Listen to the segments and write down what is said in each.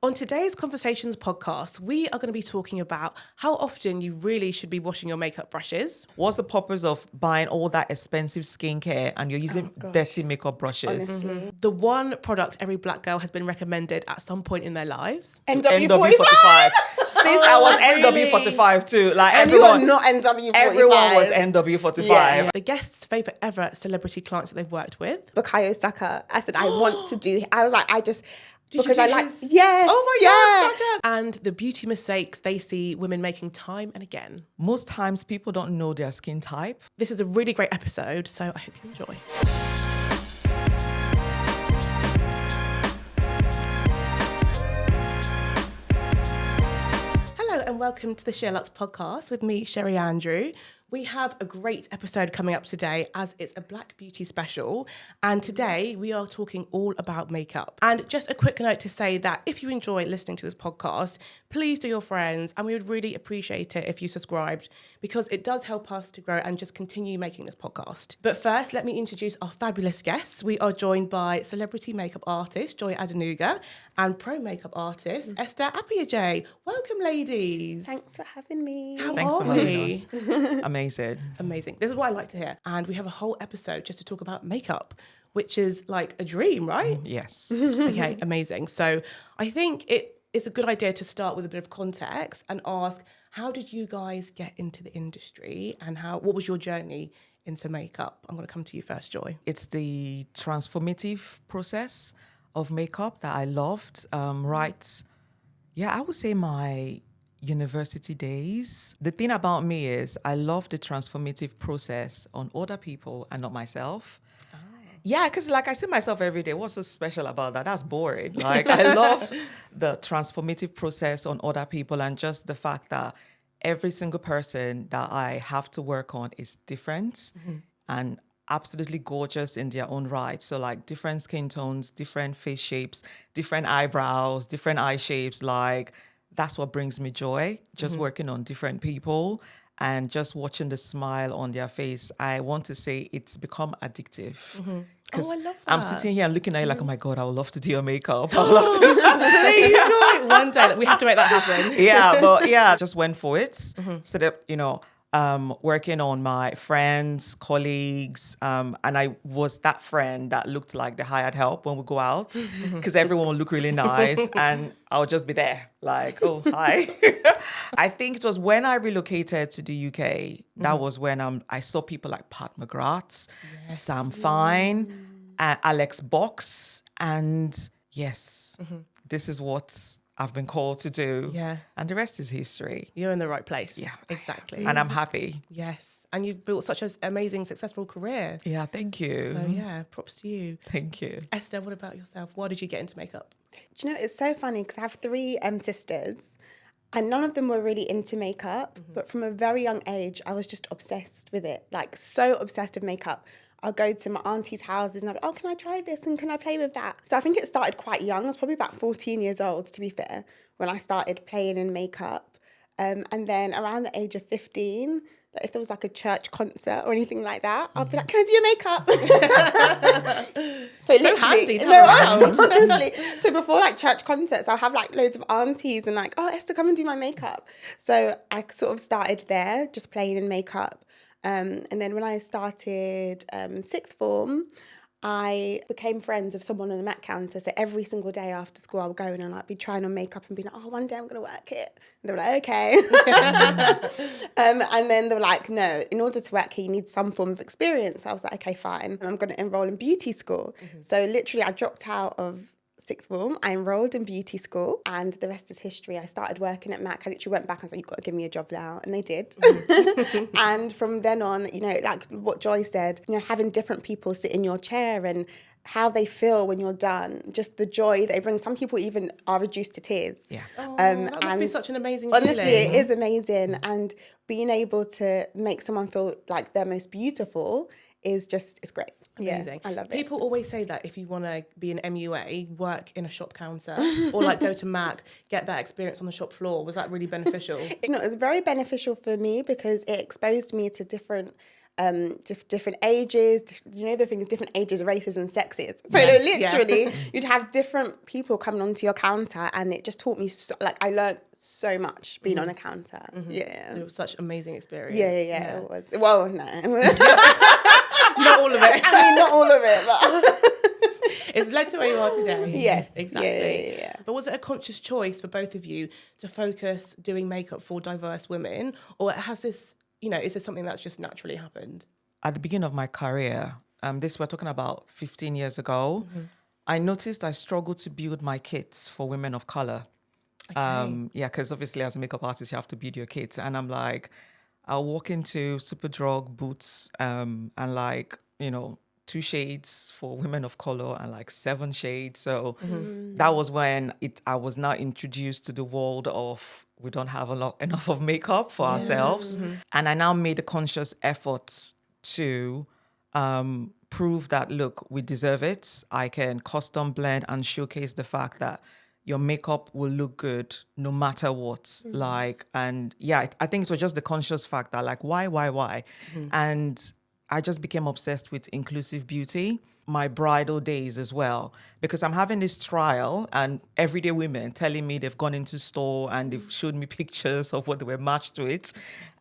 On today's Conversations podcast, we are going to be talking about how often you really should be washing your makeup brushes. What's the purpose of buying all that expensive skincare and you're using dirty makeup brushes? Honestly. The one product every black girl has been recommended at some point in their lives. NW45. Since I was really? NW45 too. Like And everyone, you are not NW45. everyone was NW45. Yeah. The guest's favourite ever celebrity clients that they've worked with. Bukayo Saka. I said, I want to do. I was like, Did because you I do like. his- Yes. Oh my yeah. God, Saka. And the beauty mistakes they see women making time and again. Most times people don't know their skin type. This is a really great episode, so I hope you enjoy. Hello and welcome to the SheerLuxe podcast with me, Sherri Andrew. We have a great episode coming up today as it's a Black Beauty special. And today we are talking all about makeup. And just a quick note to say that if you enjoy listening to this podcast, please do your friends. And we would really appreciate it if you subscribed because it does help us to grow and just continue making this podcast. But first, let me introduce our fabulous guests. We are joined by celebrity makeup artist, Joy Adenuga, and pro makeup artist, Esther Appiagyei. Welcome, ladies. Thanks for having me. How Thanks are for having we? us. Amazing. Amazing. This is what I like to hear. And we have a whole episode just to talk about makeup, which is like a dream, right? Yes. Okay, amazing. So I think it is a good idea to start with a bit of context and ask, how did you guys get into the industry and what was your journey into makeup? I'm going to come to you first, Joy. It's the transformative process of makeup that I loved. I would say my university days. The thing about me is I love the transformative process on other people and not myself. Yeah, because like I see myself every day. What's so special about that? That's boring. Like I love the transformative process on other people and just the fact that every single person that I have to work on is different and absolutely gorgeous in their own right. So like different skin tones, different face shapes, different eyebrows, different eye shapes. Like that's what brings me joy, just working on different people and just watching the smile on their face. I want to say it's become addictive. Because I love I'm that. sitting here and looking at you like, oh my God, I would love to do your makeup. I would love to. Please, Joy. One day that we have to make that happen. Just went for it. Instead of, working on my friends, colleagues, and I was that friend that looked like the hired help when we go out because everyone would look really nice and I would just be there like, oh, hi. I think it was when I relocated to the UK, that was when I saw people like Pat McGrath, Sam Fine, Alex Box, and yes, this is what I've been called to do. Yeah. And the rest is history. You're in the right place. Yeah. Exactly. And I'm happy. Yes. And you've built such an amazing, successful career. Yeah, thank you. So yeah, props to you. Thank you. Esther, what about yourself? Why did you get into makeup? Do you know, it's so funny because I have three sisters and none of them were really into makeup. But from a very young age, I was just obsessed with it. Like so obsessed with makeup. I'll go to my auntie's houses and I'll be, oh, can I try this and can I play with that? So I think it started quite young. I was probably about 14 years old, to be fair, when I started playing in makeup. And then around the age of 15, if there was like a church concert or anything like that, I'll be like, can I do your makeup? So handy to have around. Honestly. So before like church concerts, I'll have like loads of aunties and like, oh, Esther, come and do my makeup. So I sort of started there, just playing in makeup. And then when I started sixth form, I became friends with someone on the Mac counter. So every single day after school, I would go in and I'd be trying on makeup and be like, oh, one day I'm going to work it. And they were like, okay. And then they were like, no, in order to work here, you need some form of experience. I was like, okay, fine. I'm going to enroll in beauty school. So literally I dropped out of sixth form, I enrolled in beauty school and the rest is history. I started working at Mac. I literally went back and said, you've got to give me a job now. And they did. And from then on, like what Joy said, having different people sit in your chair and how they feel when you're done, just the joy they bring. Some people even are reduced to tears. Yeah. That must be such an amazing honestly, feeling. it is amazing. And being able to make someone feel like they're most beautiful is just, it's great. Amazing. Yeah, I love it. People always say that if you want to be an MUA, work in a shop counter or like go to Mac, get that experience on the shop floor. Was that really beneficial? It was very beneficial for me because it exposed me to different different ages, the thing is different ages, races and sexes. So Yes, literally you'd have different people coming onto your counter, and it just taught me, I learned so much being on a counter. Yeah. So it was such an amazing experience. Yeah, it was. Well, no. Not all of it. I mean, not all of it, but... It's led to where you are today. Yes. Exactly. Yeah. But was it a conscious choice for both of you to focus doing makeup for diverse women? Or has this, is this something that's just naturally happened? At the beginning of my career, we're talking about 15 years ago, I noticed I struggled to build my kits for women of color. Okay. Because obviously as a makeup artist, you have to build your kits. And I'm like, I'll walk into Superdrug, Boots, and 2 shades for women of color and 7 shades. So that was when I was now introduced to the world of we don't have enough of makeup for ourselves. And I now made a conscious effort to prove that, look, we deserve it. I can custom blend and showcase the fact that your makeup will look good no matter what. I think it was just the conscious fact that why? And I just became obsessed with inclusive beauty, my bridal days as well, because I'm having this trial and everyday women telling me they've gone into store and they've showed me pictures of what they were matched to it.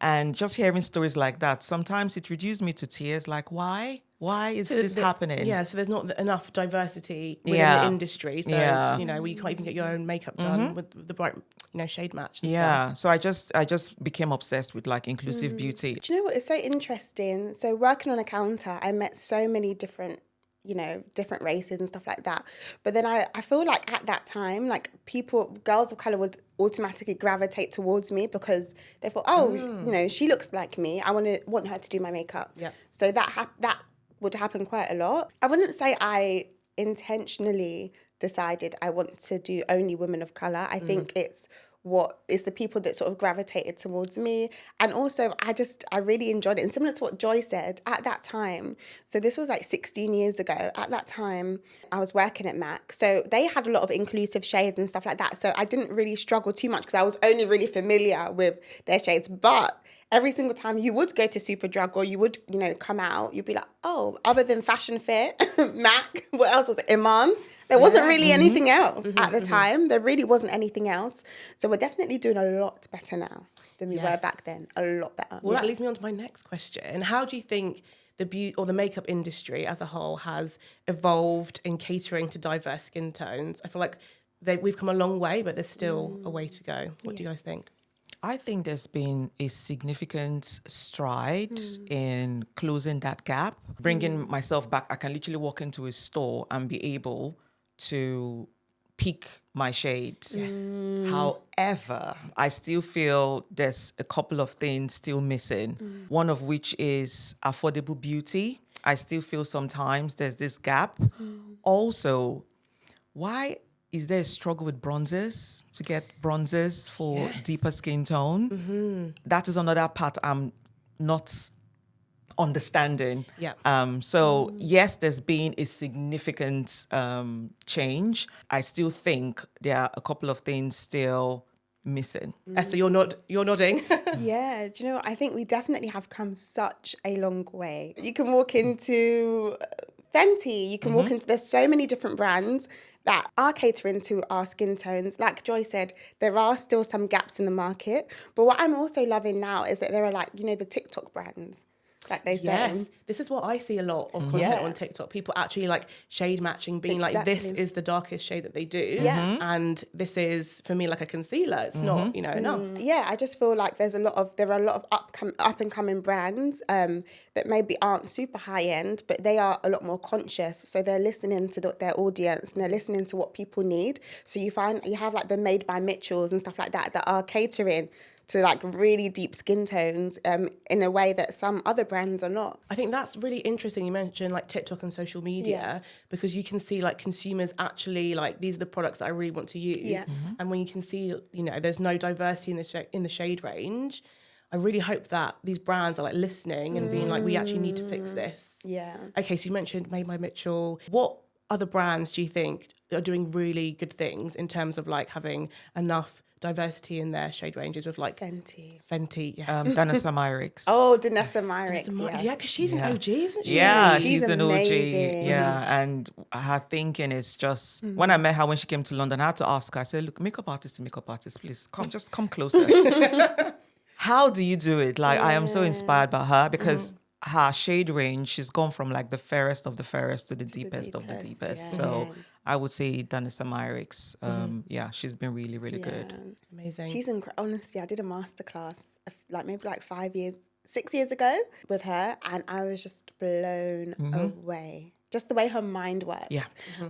And just hearing stories like that, sometimes it reduced me to tears. Why? Why is this happening? Yeah, so there's not enough diversity within the industry. So, where you can't even get your own makeup done with the bright, shade match and stuff. So I just became obsessed with inclusive beauty. Do you know what? It's so interesting. So working on a counter, I met so many different races and stuff like that. But then I feel like at that time, girls of color would automatically gravitate towards me because they thought, she looks like me. I want her to do my makeup. Yeah. So that would happen quite a lot. I wouldn't say I intentionally decided I want to do only women of color. I think it's the people that sort of gravitated towards me. And also I really enjoyed it. And similar to what Joy said at that time, so this was 16 years ago. At that time, I was working at MAC. So they had a lot of inclusive shades and stuff like that. So I didn't really struggle too much because I was only really familiar with their shades. But every single time you would go to Superdrug or you would, come out, you'd be like, oh, other than Fashion Fair, MAC, what else was it? Iman. There wasn't really anything else at the time. There really wasn't anything else. So we're definitely doing a lot better now than we were back then. A lot better. Well, that leads me on to my next question. How do you think the beauty or the makeup industry as a whole has evolved in catering to diverse skin tones? I feel like we've come a long way, but there's still a way to go. What do you guys think? I think there's been a significant stride in closing that gap, bringing myself back. I can literally walk into a store and be able to pick my shades. Yes. However, I still feel there's a couple of things still missing. One of which is affordable beauty. I still feel sometimes there's this gap. Also, why is there a struggle with bronzers, to get bronzers for deeper skin tone? That is another part I'm not understanding. Yes, there's been a significant change. I still think there are a couple of things still missing. Esther, you're nodding. Yeah, do you know what? I think we definitely have come such a long way. You can walk into Fenty, you can walk into, there's so many different brands that are catering to our skin tones. Like Joy said, there are still some gaps in the market. But what I'm also loving now is that there are the TikTok brands. Like they say. Yes, this is what I see a lot of content on TikTok. People actually shade matching, being this is the darkest shade that they do. Yeah. And this is, for me, a concealer. It's not, enough. Yeah, I just feel like there are a lot of up and coming brands that maybe aren't super high end, but they are a lot more conscious. So they're listening to their audience and they're listening to what people need. So you have the Made by Mitchells and stuff like that are catering to really deep skin tones in a way that some other brands are not. I think that's really interesting. You mentioned TikTok and social media because you can see consumers actually these are the products that I really want to use. Yeah. And when you can see there's no diversity in the shade range, I really hope that these brands are listening and being we actually need to fix this. Yeah. Okay, so you mentioned Made by Mitchell. What other brands do you think are doing really good things in terms of like having enough diversity in their shade ranges with like Fenty. yes. Danessa Myricks. Oh, Danessa Myricks, yes. Yeah, because she's an OG, isn't she? Yeah, She's she's an OG. amazing. Yeah, and her thinking is just when I met her when she came to London, I had to ask her. I said, "Look, makeup artist, please come closer. How do you do it? Like, I am so inspired by her because her shade range, she's gone from like the fairest of the fairest to the deepest of the deepest. Yeah. So I would say Danessa Myricks. Yeah, she's been really, really good. Amazing. She's incredible. Honestly, I did a masterclass maybe 6 years ago with her, and I was just blown away. Just the way her mind works. Yeah.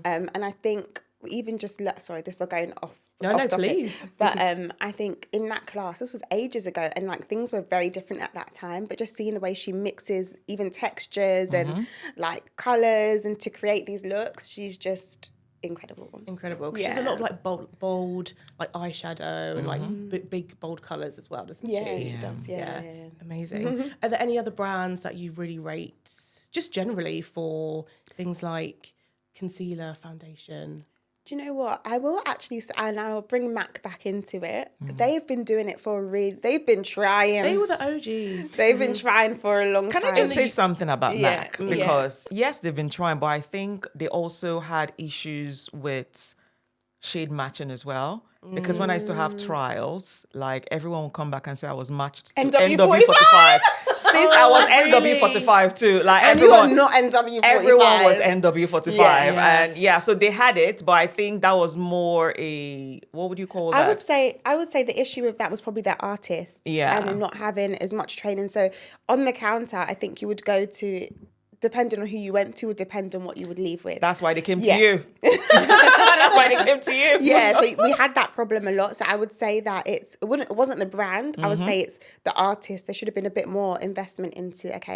And I think even just we're going off. No, off topic. please. But I think in that class, this was ages ago, and like things were very different at that time. But just seeing the way she mixes even textures and like colors and to create these looks, she's just incredible. Because she's a lot of like bold like eyeshadow and like big bold colours as well, doesn't she? Yeah, she does. Yeah. Amazing. Are there any other brands that you really rate, just generally for things like concealer, foundation? Do you know what? I will actually, and I'll bring MAC back into it. They've been doing it they've been trying. They were the OG. They've been trying for a long time. Can I just say something about Yeah, MAC? Because yes, they've been trying, but I think they also had issues with shade matching as well. Because when I used to have trials, like everyone would come back and say I was matched to NW45. Since I was NW45 too. Like and everyone, you are not NW45. everyone was NW45. Yeah. And so they had it, but I think that was more what would you call that? I would say the issue with that was probably their artists. Yeah. And not having as much training. So on the counter, I think you would go to, depending on who you went to, would depend on what you would leave with. That's why they came to you. That's why they came to you. Yeah, so we had that problem a lot. So I would say that it wasn't the brand. I would say it's the artist. There should have been a bit more investment into, let's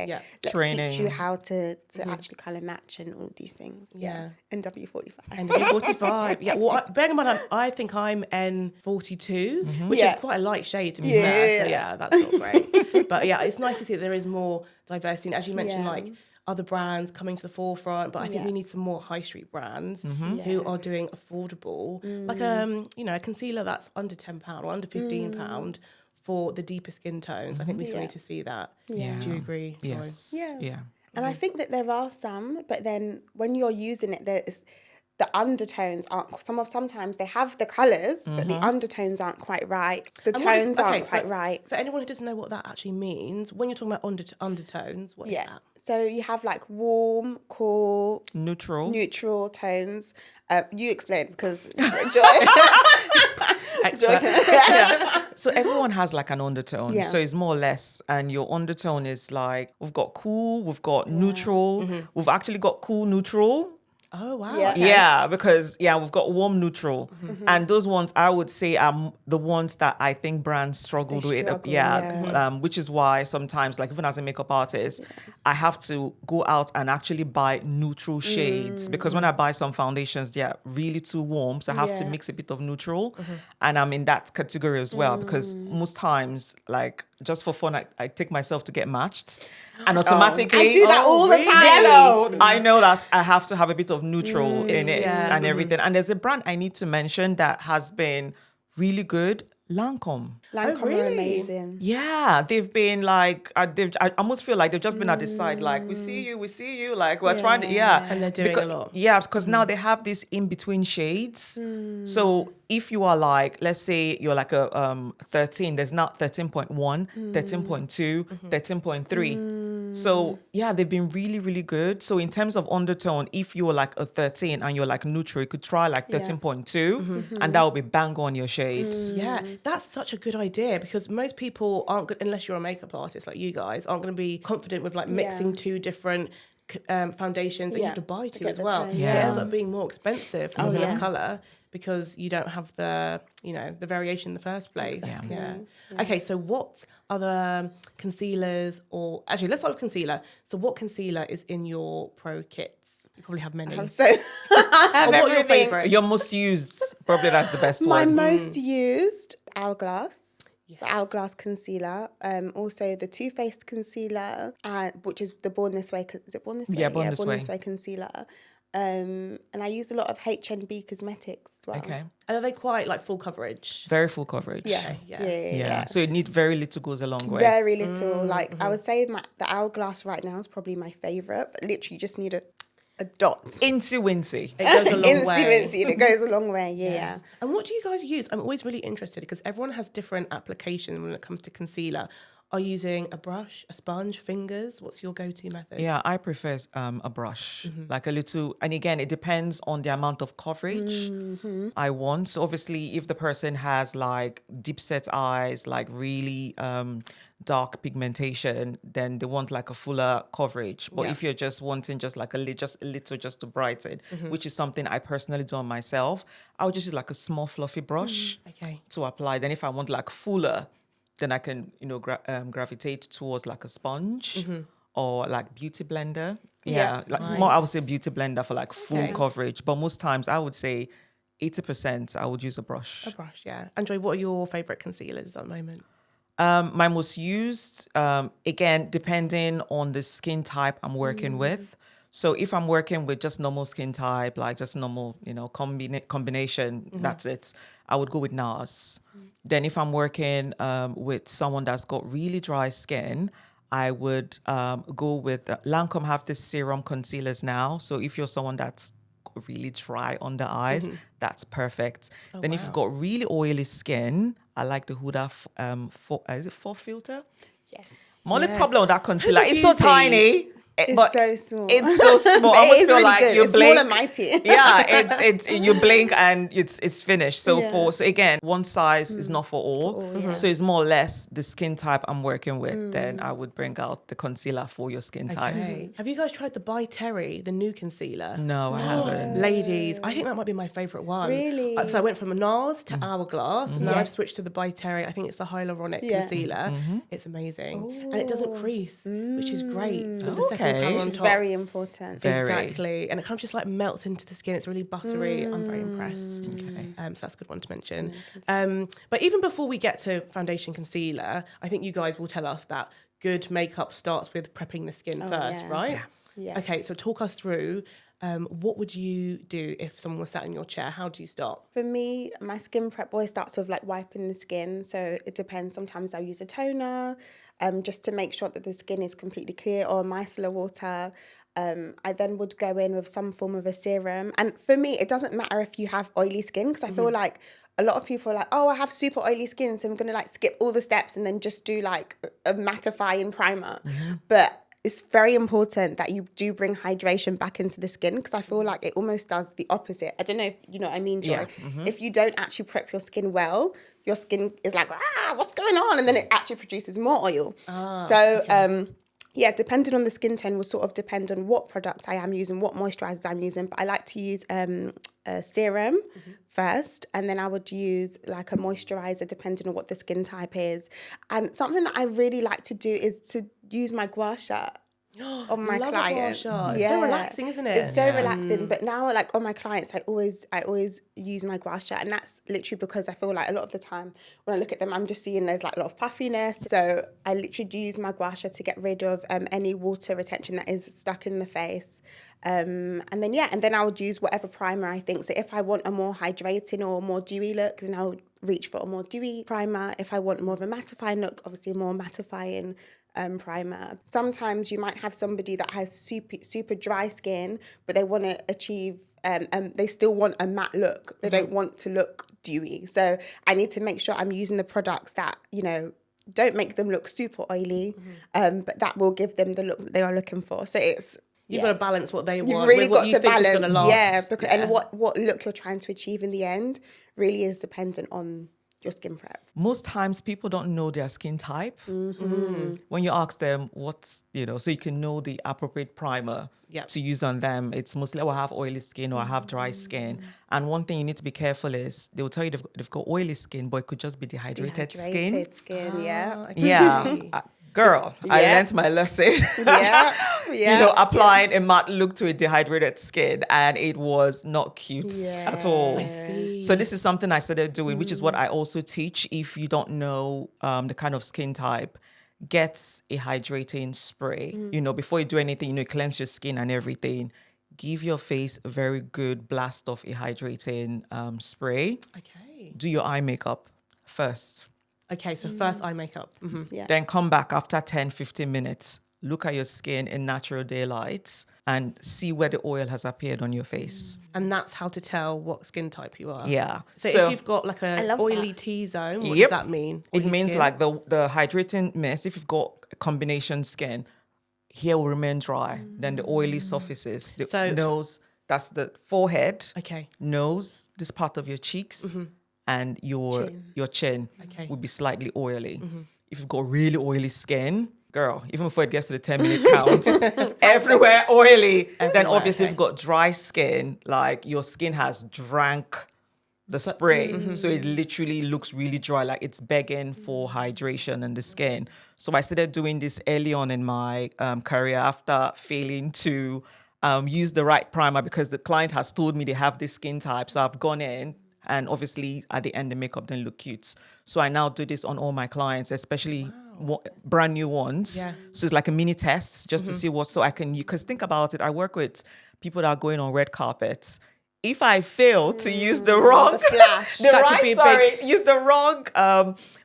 training. teach you how to actually colour match and all these things. Yeah. NW45. NW45. Yeah, well, bearing in mind, I think I'm N42, which is quite a light shade to be fair. So yeah, that's not great. But yeah, it's nice to see that there is more diversity. And as you mentioned, like other brands coming to the forefront, but I think we need some more high street brands who are doing affordable, like a concealer that's under £10 or under £15 for the deeper skin tones. I think we still need to see that. Yeah. Do you agree? Yes. Yeah. And I think that there are some, but then when you're using it, there's the undertones aren't. Sometimes they have the colours, but the undertones aren't quite right. The tones aren't quite right. For anyone who doesn't know what that actually means, when you're talking about undertones, what is that? So you have like warm, cool, neutral tones. You explain because Joy. So everyone has like an undertone. Yeah. So it's more or less, and your undertone is like we've got cool, we've got neutral, we've actually got cool neutral. Oh, wow. Yeah. Okay. Yeah, because we've got warm neutral. And those ones I would say are the ones that I think brands struggle with. Which is why sometimes, like even as a makeup artist, I have to go out and actually buy neutral shades because when I buy some foundations, they're really too warm. So I have to mix a bit of neutral. And I'm in that category as well because most times, like just for fun, I take myself to get matched. And automatically... I do that all the time. I know that I have to have a bit of neutral in it and everything. And there's a brand I need to mention that has been really good, Lancome. Lancome are amazing. Yeah, they've been like, I almost feel like they've just been at the side, like, we see you, like, we're trying to, And they're doing a lot. Yeah, because now they have this in-between shades. So if you are like, let's say you're like a 13, there's now 13.1, 13.2, 13.3. So yeah, they've been really, really good. So in terms of undertone, if you're like a 13 and you're like neutral, you could try like 13.2 and that will be bang on your shades. Yeah, that's such a good idea because most people aren't good, unless you're a makeup artist like you guys, aren't going to be confident with like mixing two different foundations that you have to buy two as well. It ends up being more expensive for a colour because you don't have the variation in the first place. Okay, so what other concealers actually let's start with concealer. So what concealer is in your pro kits? You probably have many. I have what are your favourites? Your most used, probably that's the best My one. most used, Hourglass. The Hourglass concealer. Also the Too Faced concealer, which is the Born This Way. Is it Born This Way? Born This Way concealer. And I use a lot of HNB cosmetics as well. Okay. And are they quite like full coverage? Very full coverage. Yes. Yeah. Yeah. So you need very little goes a long way. Very little. Like I would say the Hourglass right now is probably my favorite. But literally, you just need a dot. Incy wincy. It goes a long way. Incy, and it goes a long way. Yeah. And what do you guys use? I'm always really interested because everyone has different application when it comes to concealer. Are you using a brush, a sponge, fingers? What's your go-to method? Yeah, I prefer a brush, like a little, and again, it depends on the amount of coverage I want. So obviously, if the person has like deep set eyes, like really dark pigmentation, then they want like a fuller coverage. But if you're just wanting just like a little just to brighten, which is something I personally do on myself, I would just use like a small fluffy brush to apply. Then if I want like fuller, then I can, gravitate towards like a sponge or like beauty blender. Yeah, like more, I would say beauty blender for like full coverage. But most times I would say 80% I would use a brush. A brush, yeah. Andre, what are your favourite concealers at the moment? My most used, again, depending on the skin type I'm working with. So if I'm working with just normal skin type, like just normal, combination, that's it, I would go with NARS. Then if I'm working with someone that's got really dry skin, I would go with Lancome have this serum concealers now. So if you're someone that's really dry on the eyes, that's perfect. Then if you've got really oily skin, I like the Huda is it 4 filter? Yes. My only problem with that concealer, Such a it's so beauty. tiny. It's so small. It's so small. I It almost is feel really like good. you It's blink. small and mighty. Yeah, it's you blink and it's finished. So so again, one size is not for all. So it's more or less the skin type I'm working with. Then I would bring out the concealer for your skin type. Okay. Have you guys tried the By Terry, the new concealer? No, I haven't. Ladies, I think that might be my favourite one. Really? So I went from a NARS to Hourglass, and now I've switched to the By Terry. I think it's the hyaluronic concealer. It's amazing. And it doesn't crease, which is great. With the setting Okay. powder on It's top. very important. Very. Exactly. And it kind of just like melts into the skin. It's really buttery. I'm very impressed. So that's a good one to mention. But even before we get to foundation concealer, I think you guys will tell us that good makeup starts with prepping the skin first, right? Yeah. Okay, so talk us through what would you do if someone was sat in your chair? How do you start? For me, my skin prep always starts with like wiping the skin. So it depends. Sometimes I'll use a toner just to make sure that the skin is completely clear, or micellar water. I then would go in with some form of a serum. And for me, it doesn't matter if you have oily skin, because I feel like a lot of people are like, oh, I have super oily skin, so I'm going to like skip all the steps and then just do like a mattifying primer. But it's very important that you do bring hydration back into the skin, because I feel like it almost does the opposite. I don't know if you know what I mean, Joy. If you don't actually prep your skin well, your skin is like, what's going on? And then it actually produces more oil. Yeah, depending on the skin tone will sort of depend on what products I am using, what moisturizers I'm using. But I like to use a serum first, and then I would use like a moisturizer depending on what the skin type is. And something that I really like to do is to use my gua sha on my Love a clients. gua sha. It's so relaxing, isn't it? It's so relaxing. But now, like on my clients, I always use my gua sha, and that's literally because I feel like a lot of the time when I look at them, I'm just seeing there's like a lot of puffiness. So I literally use my gua sha to get rid of any water retention that is stuck in the face. And then I would use whatever primer I think. So if I want a more hydrating or more dewy look, then I would reach for a more dewy primer. If I want more of a mattifying look, obviously more mattifying primer. Sometimes you might have somebody that has super dry skin, but they want to achieve they still want a matte look. They don't want to look dewy. So I need to make sure I'm using the products that, don't make them look super oily, but that will give them the look that they are looking for. So it's You've got to balance what they want. You've really with what got you to think is balance, gonna last. and what look you're trying to achieve in the end really is dependent on your skin prep. Most times people don't know their skin type. When you ask them what's, so you can know the appropriate primer to use on them, it's mostly, I have oily skin or I have dry skin. And one thing you need to be careful is they will tell you they've got oily skin, but it could just be dehydrated skin. Dehydrated skin, yeah. Okay. Yeah. Girl, I learned my lesson. Applying a matte look to a dehydrated skin, and it was not cute at all. I see. So this is something I started doing, which is what I also teach. If you don't know the kind of skin type, get a hydrating spray. Before you do anything, cleanse your skin and everything. give your face a very good blast of a hydrating spray. Okay. Do your eye makeup first. Okay, so first eye makeup. Yeah. Then come back after 10, 15 minutes. Look at your skin in natural daylight and see where the oil has appeared on your face. And that's how to tell what skin type you are. Yeah. So if you've got like a love oily that. T-zone, what Yep. does that mean? It Oily means skin? like the hydrating mist, if you've got a combination skin, hair will remain dry. Then the oily surfaces, the So- nose, that's the forehead, Okay. nose, this part of your cheeks, and your chin Okay. will be slightly oily. If you've got really oily skin, girl, even before it gets to the 10-minute count, everywhere oily. Then Everywhere, obviously okay. if you've got dry skin, like your skin has drank the spray. So it literally looks really dry, like it's begging for hydration in the skin. So I started doing this early on in my career after failing to use the right primer because the client has told me they have this skin type. So I've gone in and obviously at the end the makeup didn't look cute. So I now do this on all my clients, especially brand new ones. Yeah. So it's like a mini test just to see what, so I can, because think about it, I work with people that are going on red carpets. If I fail to use the wrong, flash. the That could right, be sorry, use the wrong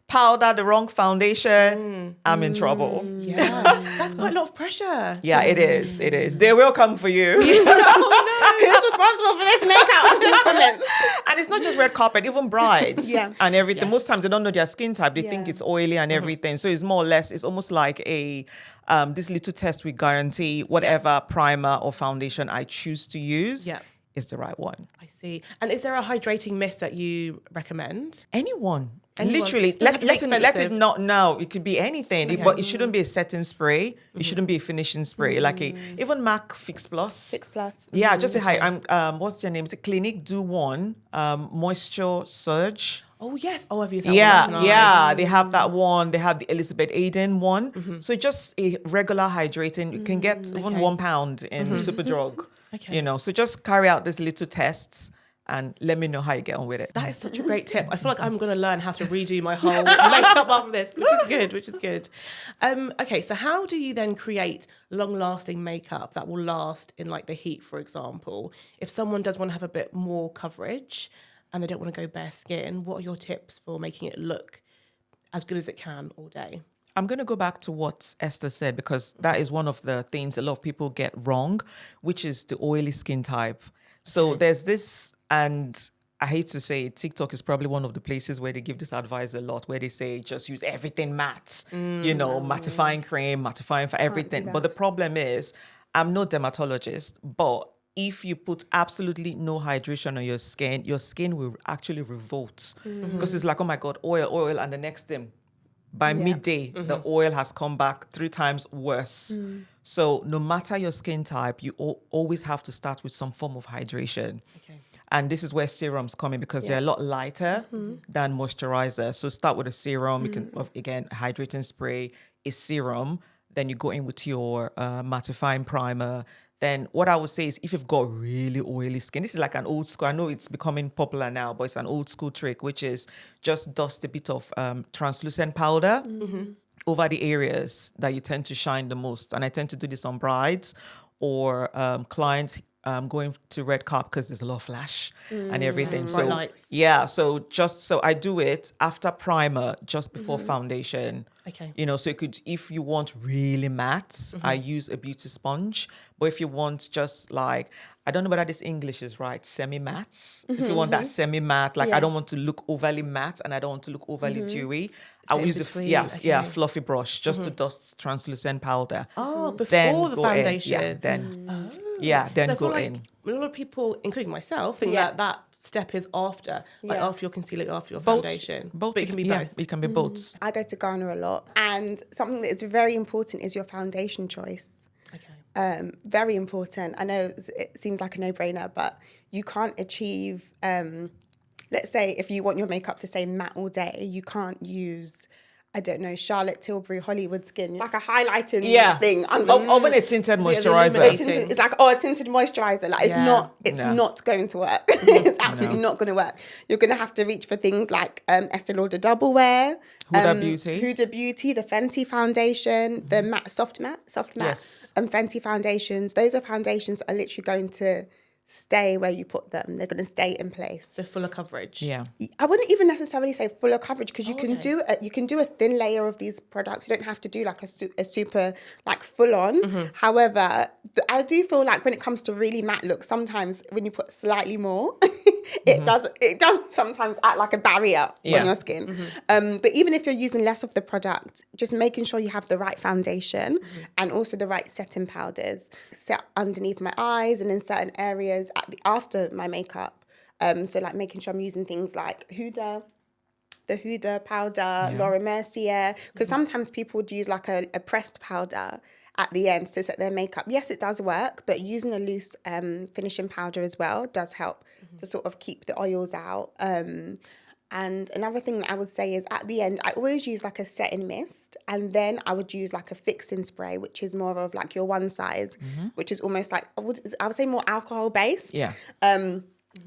powder, the wrong foundation, I'm in trouble. Yeah. That's quite a lot of pressure. Yeah, it is. It is. They will come for you. Who's responsible for this makeup? Comment. And it's not just red carpet, even brides Yeah. and everything. Yes. Most times they don't know their skin type. They think Yeah. it's oily and everything. So it's more or less, it's almost like a this little test we guarantee whatever primer or foundation I choose to use Yeah. is the right one. I see. And is there a hydrating mist that you recommend? Anyone. Anyone. Literally, Doesn't have to be let it expensive. not now. It could be anything, Okay. but it shouldn't be a setting spray. It shouldn't be a finishing spray. Like even MAC Fix Plus. 6+. Yeah, just say hi. I'm what's your name? Is it Clinique Do One Moisture Surge? Oh, yes. Oh, I've used that Yeah, one. That's nice. yeah, they have that one. They have the Elizabeth Aden one. So just a regular hydrating. You can get even Okay. £1 in Superdrug. Okay. You know, so just carry out these little tests and let me know how you get on with it. That is such a great tip. I feel like I'm going to learn how to redo my whole makeup after this, which is good. Okay, so how do you then create long-lasting makeup that will last in like the heat, for example? If someone does want to have a bit more coverage and they don't want to go bare skin, what are your tips for making it look as good as it can all day? I'm going to go back to what Esther said because that is one of the things a lot of people get wrong, which is the oily skin type. So there's this, and I hate to say it, TikTok is probably one of the places where they give this advice a lot, where they say just use everything matte, you know, mattifying cream, mattifying for everything. But the problem is, I'm no dermatologist, but if you put absolutely no hydration on your skin will actually revolt because it's like, oh my God, oil, and the next thing, by midday, the oil has come back 3 times worse. So no matter your skin type, you always have to start with some form of hydration. Okay. And this is where serums come in because they're a lot lighter than moisturizer. So start with a serum. You can, again, a hydrating spray, a serum. Then you go in with your mattifying primer. Then what I would say is if you've got really oily skin, this is like an old school, I know it's becoming popular now, but it's an old school trick, which is just dust a bit of translucent powder over the areas that you tend to shine the most. And I tend to do this on brides or clients going to red carpet because there's a lot of flash and everything. Bright So lights. yeah, so I do it after primer, just before foundation. Okay. You know, so you could, if you want really matte, I use a beauty sponge. But if you want just like, I don't know whether this English is right, semi-matte. If you want that semi-matte, like I don't want to look overly matte and I don't want to look overly dewy, I will in use between, okay. fluffy brush just to dust translucent powder. Oh, before Then the go in. foundation. Then So I feel go like in. a lot of people, including myself, think Yeah. that step is after, like Yeah. after your concealer, after your Both. foundation. Both. But it can be both. It can be both. I go to Ghana a lot, and something that's very important is your foundation choice. Okay. Very important. I know it seems like a no-brainer, but you can't achieve, let's say if you want your makeup to stay matte all day, you can't use I don't know, Charlotte Tilbury Hollywood Skin. It's like a highlighting thing. Over a tinted moisturizer. illuminating. It's like, a tinted moisturizer. Like, it's not going to work. It's absolutely not going to work. You're going to have to reach for things like Estee Lauder Double Wear, Huda Beauty, the Fenty foundation, the soft matte, Yes. Fenty foundations. Those are foundations that are literally going to stay where you put them. They're going to stay in place. The fuller coverage. Yeah. I wouldn't even necessarily say fuller coverage, because you can do a thin layer of these products. You don't have to do like a super like full on. However, I do feel like when it comes to really matte looks, sometimes when you put slightly more, it does sometimes act like a barrier on your skin. But even if you're using less of the product, just making sure you have the right foundation and also the right setting powders set underneath my eyes and in certain areas after my makeup. So like making sure I'm using things like the Huda powder, Laura Mercier, because sometimes people would use like a pressed powder at the end to set their makeup. Yes, it does work, but using a loose finishing powder as well does help to sort of keep the oils out. And another thing that I would say is at the end, I always use like a setting mist, and then I would use like a fixing spray, which is more of like your one size, which is almost like, I would say more alcohol based. Yeah.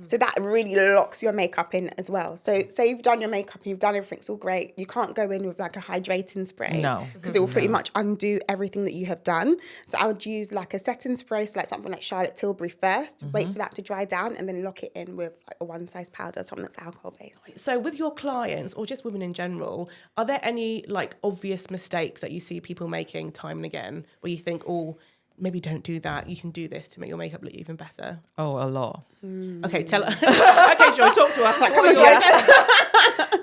So that really locks your makeup in as well. So say you've done your makeup and you've done everything, it's all great. You can't go in with like a hydrating spray. No. Because it will pretty much undo everything that you have done. So I would use like a setting spray, so like something like Charlotte Tilbury first, wait for that to dry down, and then lock it in with like a one size powder, something that's alcohol based. So with your clients, or just women in general, are there any like obvious mistakes that you see people making time and again, where you think, oh, maybe don't do that, you can do this to make your makeup look even better? Oh, a lot. Okay, tell us. Okay, Joy, talk to us.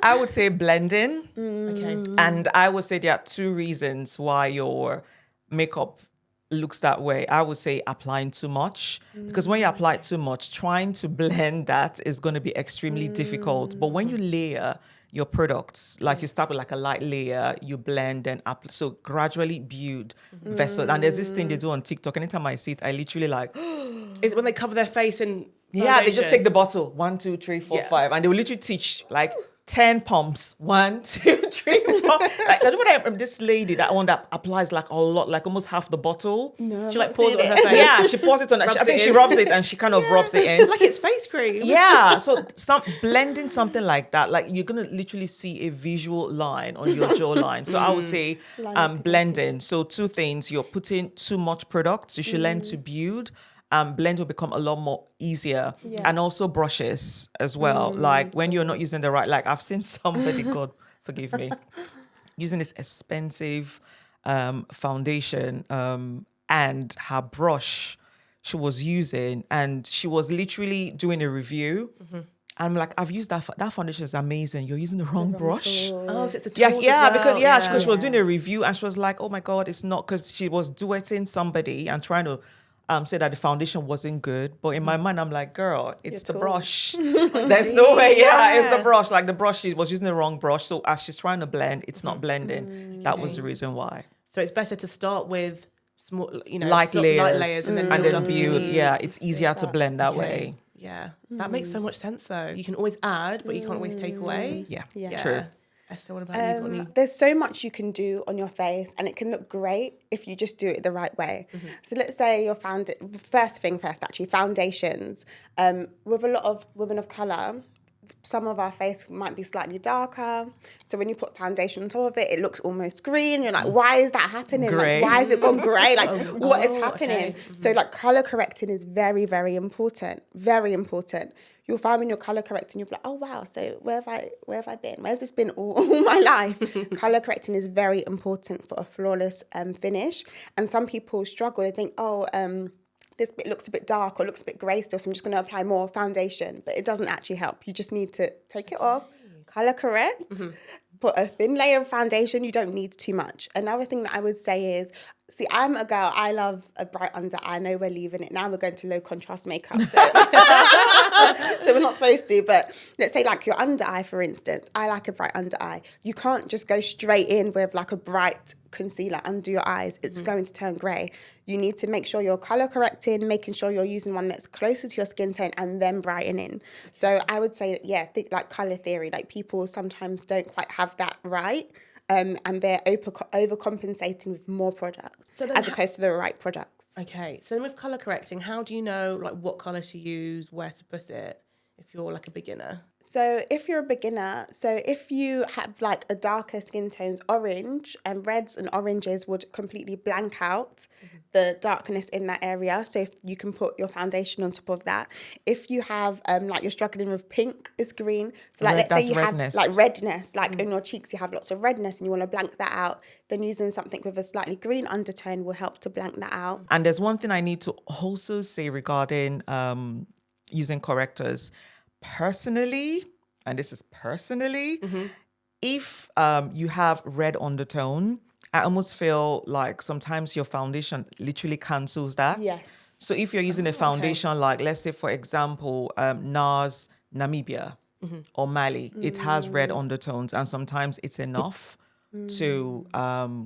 I would say blending. Okay. And I would say there are two reasons why your makeup looks that way. I would say applying too much, because when you apply too much, trying to blend that is going to be extremely difficult. But when you layer your products, like you start with like a light layer, you blend and so gradually build vessel. And there's this thing they do on TikTok. Anytime I see it, I literally like, Is it when they cover their face in yeah, they just foundation? take the bottle, 1, 2, 3, 4, 5, and they will literally teach like 10 pumps, 1, 2, 3, 4. Like, I don't know, this lady, that one that applies like a lot, like almost half the bottle. No, She like pours it on her face. Yeah, she pours it on. I think she rubs it and she kind of rubs it in. Like it's face cream. Yeah, so blending something like that, like you're gonna literally see a visual line on your jawline. So I would say blending. So two things: you're putting too much product, you should learn to build. Blend will become a lot more easier, and also brushes as well. Like when you're not using the right, like I've seen somebody, God forgive me, using this expensive foundation and her brush she was using, and she was literally doing a review. I'm like, I've used that foundation is amazing. You're using the wrong brush. Oh, so it's the tools Yeah, as well. because she was doing a review and she was like, oh my God, it's not, because she was duetting somebody and trying to say that the foundation wasn't good. But in my mind, I'm like, girl, it's the brush. There's no way, it's the brush. Like the brush, she was using the wrong brush. So as she's trying to blend, it's not blending. That was the reason why. So it's better to start with small, Light layers and then build up. Yeah, it's easier to blend that way. Yeah, that makes so much sense though. You can always add, but you can't always take away. Yeah, true. Esther, what about you? There's so much you can do on your face, and it can look great if you just do it the right way. So let's say you're first, foundations. With a lot of women of colour, some of our face might be slightly darker. So when you put foundation on top of it, it looks almost green. You're like, why is that happening? Grey. Like, why has it gone grey? Like, what is happening? Okay. So like colour correcting is very, very important. Very important. You'll find when you're colour correcting, you'll be like, oh wow, so where have I been? Where's this been all my life? Colour correcting is very important for a flawless finish. And some people struggle. They think, this bit looks a bit dark or looks a bit grey still, so I'm just going to apply more foundation. But it doesn't actually help. You just need to take it off, colour correct, put a thin layer of foundation. You don't need too much. Another thing that I would say is, see, I'm a girl. I love a bright under eye. I know we're leaving it. Now we're going to low contrast makeup. So, so we're not supposed to. But let's say like your under eye, for instance. I like a bright under eye. You can't just go straight in with like a bright concealer under your eyes. It's going to turn grey. You need to make sure you're colour correcting, making sure you're using one that's closer to your skin tone, and then brightening. So I would say, think like colour theory. Like people sometimes don't quite have that right. and they're overcompensating with more products So then as opposed to the right products. Okay, so then with colour correcting, how do you know like what colour to use, where to put it, if you're like a beginner? So if you're a beginner, so if you have like a darker skin tones, orange and reds and oranges would completely blank out the darkness in that area. So if you can put your foundation on top of that. If you have like you're struggling with pink is green. So like let's say you redness. have like redness, like in your cheeks you have lots of redness and you want to blank that out, then using something with a slightly green undertone will help to blank that out. And there's one thing I need to also say regarding using correctors. Personally, and this is personally, if you have red undertone, I almost feel like sometimes your foundation literally cancels that. Yes. So if you're using a foundation like, let's say, for example, NARS Namibia or Mali, it has red undertones, and sometimes it's enough to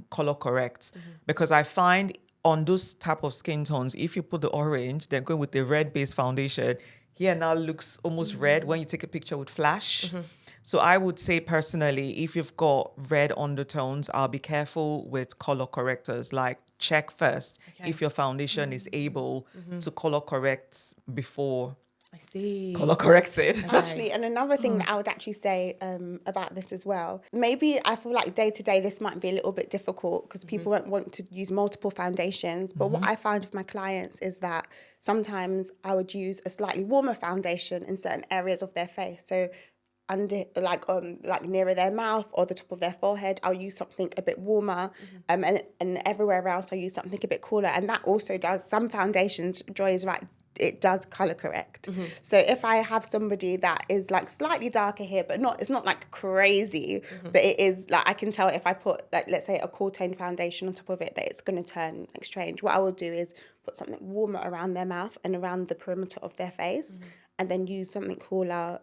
color correct. Because I find on those type of skin tones, if you put the orange, then going with the red-based foundation, here now looks almost red when you take a picture with flash. So I would say personally, if you've got red undertones, I'll be careful with color correctors. Like check first if your foundation is able to color correct before I see. color corrected. Actually, and another thing that I would actually say about this as well, maybe I feel like day to day this might be a little bit difficult because people won't want to use multiple foundations. But what I find with my clients is that sometimes I would use a slightly warmer foundation in certain areas of their face. So under like nearer their mouth or the top of their forehead, I'll use something a bit warmer, and everywhere else I'll use something a bit cooler. And that also does, some foundations, Joy is right, it does color correct. So if I have somebody that is like slightly darker here, but it's not like crazy, but it is like, I can tell if I put like, let's say a cool tone foundation on top of it, that it's going to turn like strange. What I will do is put something warmer around their mouth and around the perimeter of their face, and then use something cooler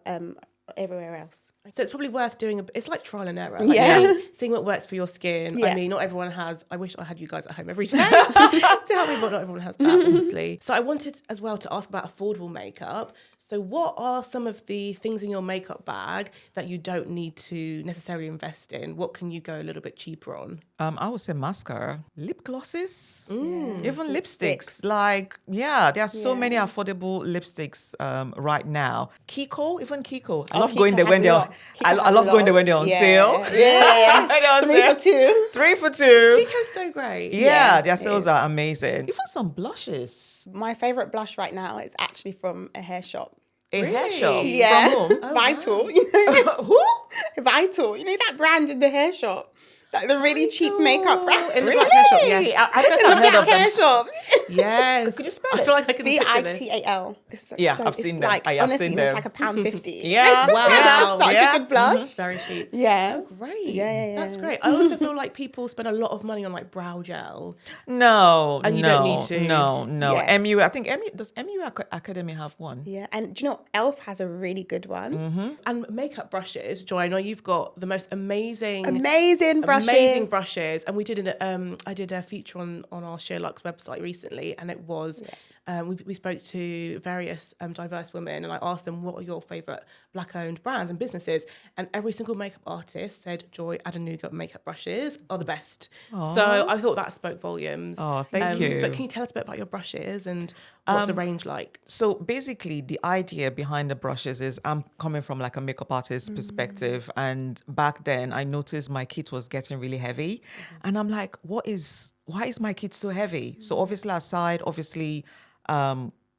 everywhere else. So it's probably worth doing it's like trial and error. Like Yeah. seeing what works for your skin. Yeah. I mean, not everyone has, I wish I had you guys at home every day to help me, but not everyone has that, obviously. So I wanted as well to ask about affordable makeup. So what are some of the things in your makeup bag that you don't need to necessarily invest in? What can you go a little bit cheaper on? I would say mascara, lip glosses, even lipsticks. Lipsticks. Like, yeah, there are so many affordable lipsticks right now. Kiko. I love Kiko going there has when a they're. lot. Kiko I has love a going lot. there when they're on Yeah. sale. Yeah. They're on 3 sale. for 2. 3 for 2. Kiko's so great. Yeah, their it sales is. are amazing. Even some blushes. My favourite blush right now is actually from a hair shop. A hair Really? shop. Yeah. From whom? Vital. You know, Who? Vital. You know that brand in the hair shop? Like the really cheap makeup brand. In the black hair shop, Really? yes. I think In the I've heard black of them. hair shop. Yes. Could you spell I it? feel like I can picture this. Vital. Yeah, I've seen them. Like, I have honestly, seen it's them. like £1.50. Yeah. Wow. That's such Yeah. a good blush. Very cheap. Yeah. Great. Yeah. That's great. I also feel like people spend a lot of money on like brow gel. No, And you no, don't need to. No. Yes. MU, I think does MU Academy have one? Yeah. And do you know, Elf has a really good one. And makeup brushes, Joy, I know you've got the most amazing Amazing brushes. And we did I did a feature on our SheerLuxe website recently, and it was we spoke to various diverse women, and I asked them what are your favourite black-owned brands and businesses, and every single makeup artist said Joy Adenuga makeup brushes are the best. So I thought that spoke volumes. Oh, thank you. But can you tell us a bit about your brushes and what's the range like? So basically, the idea behind the brushes is I'm coming from like a makeup artist perspective, and back then I noticed my kit was getting really heavy, and I'm like, why is my kit so heavy? So obviously,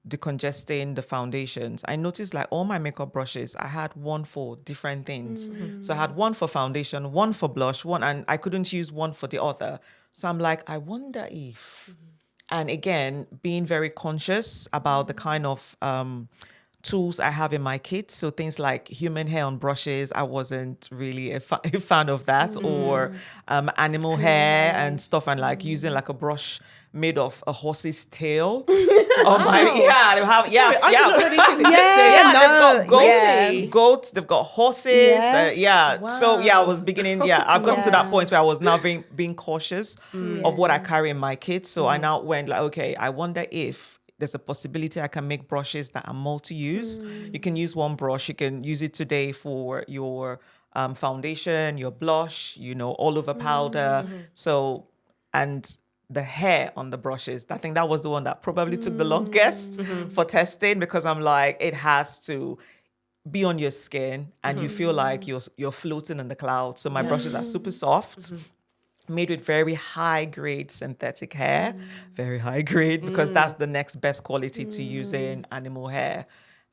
decongesting the foundations, I noticed like all my makeup brushes, I had one for different things. So I had one for foundation, one for blush, and I couldn't use one for the other. So I'm like, I wonder if, and again, being very conscious about the kind of tools I have in my kit. So things like human hair on brushes, I wasn't really a fan of that, or animal hair and stuff, and like using like a brush made of a horse's tail. Oh my, they have, Sorry, I did not know these things existed. they've got goats, yeah. goats, they've got horses. Yeah. So I was beginning, I've gotten to that Yeah. point where I was now being cautious of what I carry in my kit. So I now went like, okay, I wonder if there's a possibility I can make brushes that are multi-use. You can use one brush, you can use it today for your foundation, your blush, all over powder. So, and the hair on the brushes, I think that was the one that probably took the longest for testing, because I'm like, it has to be on your skin and you feel like you're floating in the clouds. So my brushes are super soft, made with very high grade synthetic hair, very high grade, because that's the next best quality to using animal hair.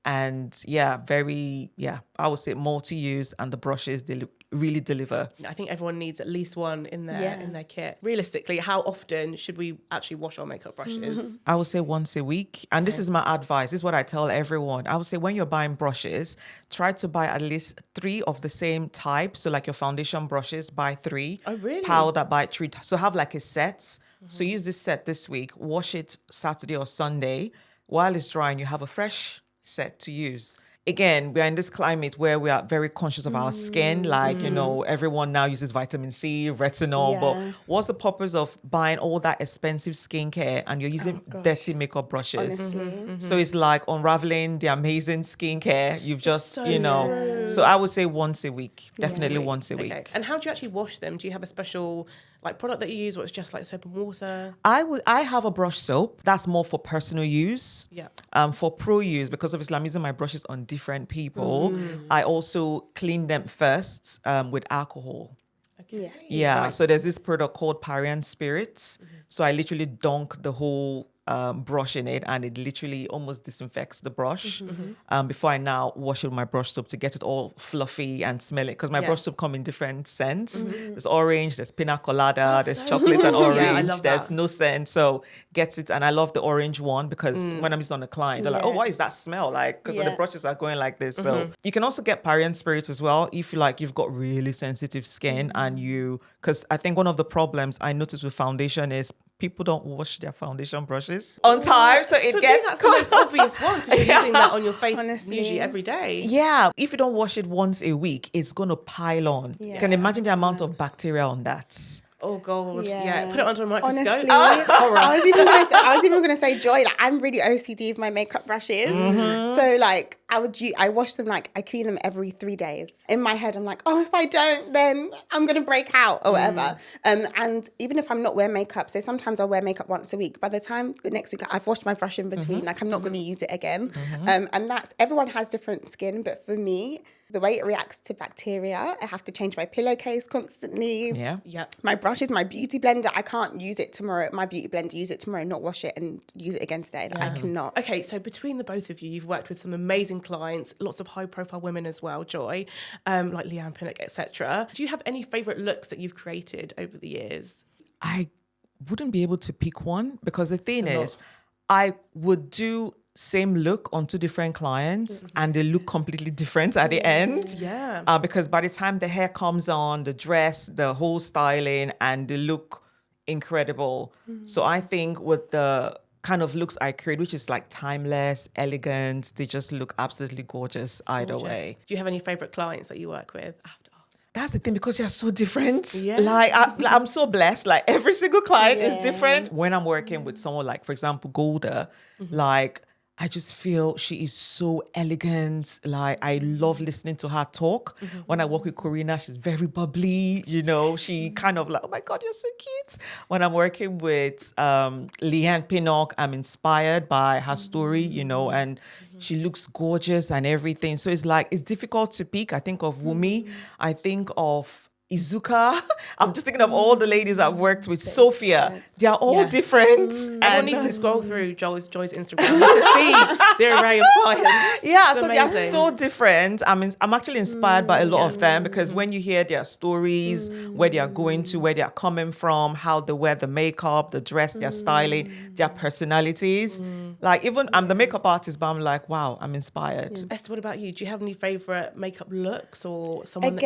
And I would say multi-use, and the brushes, they really deliver. I think everyone needs at least one in their kit. Realistically, how often should we actually wash our makeup brushes? I would say once a week. And this is my advice. This is what I tell everyone. I would say when you're buying brushes, try to buy at least 3 of the same type. So like your foundation brushes, buy 3. Oh, really? Powder, buy 3. So have like a set. So use this set this week. Wash it Saturday or Sunday. While it's drying, you have a fresh set to use. Again, we are in this climate where we are very conscious of our skin. Like, everyone now uses vitamin C, retinol. But what's the purpose of buying all that expensive skincare and you're using dirty makeup brushes? So it's like unraveling the amazing skincare. You've just, So I would say once a week. Definitely once a week. Okay. And how do you actually wash them? Do you have a special product that you use, or it's just like soap and water? I have a brush soap that's more for personal use. Yeah. For pro use, because obviously I'm using my brushes on different people. I also clean them first with alcohol. Okay. Yeah. Yeah. So there's this product called Parian Spirits. So I literally dunk the whole brush in it, and it literally almost disinfects the brush before I now wash it with my brush soap to get it all fluffy and smelly, because my brush soap come in different scents. There's orange, there's pina colada, there's chocolate and orange. Yeah, I love there's that. no scent, so gets it. And I love the orange one, because when I'm using on a client, they're like, oh, what is that smell like? Because the brushes are going like this. So you can also get Parian Spirits as well if you like, you've got really sensitive skin and because I think one of the problems I noticed with foundation is people don't wash their foundation brushes on time, so it gets that's the most obvious one, because you're using that on your face Honestly. usually every day. Yeah, if you don't wash it once a week, it's going to pile on. Yeah. You can imagine the amount of bacteria on that. Oh God, Yeah. put it under a microscope. Honestly, Horror. I was even gonna say, Joy, like, I'm really OCD with my makeup brushes. So like I wash them, like I clean them every 3 days. In my head, I'm like, oh, if I don't, then I'm gonna break out or whatever. And even if I'm not wearing makeup, so sometimes I'll wear makeup once a week. By the time the next week I've washed my brush in between, like I'm not gonna use it again. And that's, everyone has different skin, but for me, the way it reacts to bacteria, I have to change my pillowcase constantly. Yeah. Yep. My brush is my beauty blender. I can't use it tomorrow. My beauty blender, use it tomorrow, not wash it and use it again today. Like, I cannot. Okay, so between the both of you, you've worked with some amazing clients, lots of high-profile women as well, Joy, like Leanne Pinnock, etc. Do you have any favourite looks that you've created over the years? I wouldn't be able to pick one, because the thing is, I would do same look on 2 different clients and they look completely different at the end. Yeah. Because by the time the hair comes on, the dress, the whole styling, and they look incredible. So I think with the kind of looks I create, which is like timeless, elegant, they just look absolutely gorgeous either way. Do you have any favourite clients that you work with? I have to ask. That's the thing, because you're so different. Yeah. Like I'm so blessed. Like every single client is different. When I'm working with someone like, for example, Golda, like I just feel she is so elegant. Like I love listening to her talk. When I work with Corina, she's very bubbly. She kind of like, oh my God, you're so cute. When I'm working with Leanne Pinnock, I'm inspired by her story, and she looks gorgeous and everything. So it's like, it's difficult to pick. I think of Wumi. I think of Izuka. I'm just thinking of all the ladies I've worked with. Sophia. They are all different. Everyone needs to scroll through Joy's Instagram to see the array of clients. Yeah, It's so they are amazing. so different. I'm actually inspired by a lot of them, because when you hear their stories, where they are going to, where they are coming from, how they wear the makeup, the dress, their styling, their personalities. Like even I'm the makeup artist, but I'm like, wow, I'm inspired. Esther, what about you? Do you have any favourite makeup looks or someone